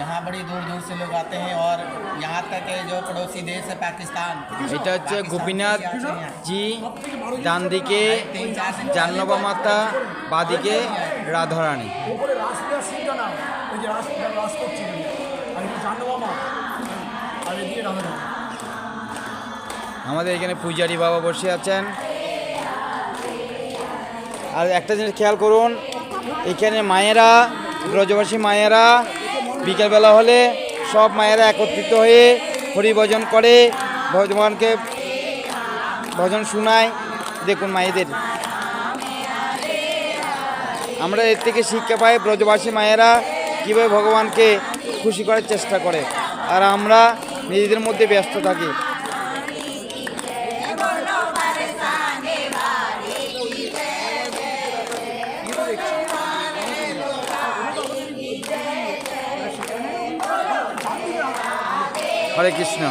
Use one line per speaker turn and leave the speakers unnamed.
यहाँ बड़ी दूर दूर से लोग आते हैं और यहाँ तक के जो पड़ोसी देश है पाकिस्तान।
এটা হচ্ছে গোপীনাথ জি, ডান দিকে
3-4 दिन
জাহ্নবা মাতা, বাদিকে রাধারানী।
ওপরে রাসলীলা সিনটা না, ওই যে রাস করছে আর এটা জাহ্নবা মা আর এদিকে রাধারানী।
আমাদের এখানে পূজারী বাবা বসে আছেন। আর একটা জিনিস খেয়াল করুন, এখানে মায়েরা, ব্রজবাসী মায়েরা বিকেলবেলা হলে সব মায়েরা একত্রিত হয়ে হরিভজন করে, ভগবানকে ভজন শোনায়। দেখুন মায়েদের, আমরা এর থেকে শিক্ষা পাই ব্রজবাসী মায়েরা কীভাবে ভগবানকে খুশি করার চেষ্টা করে, আর আমরা নিজেদের মধ্যে ব্যস্ত থাকি। হরে কৃষ্ণ।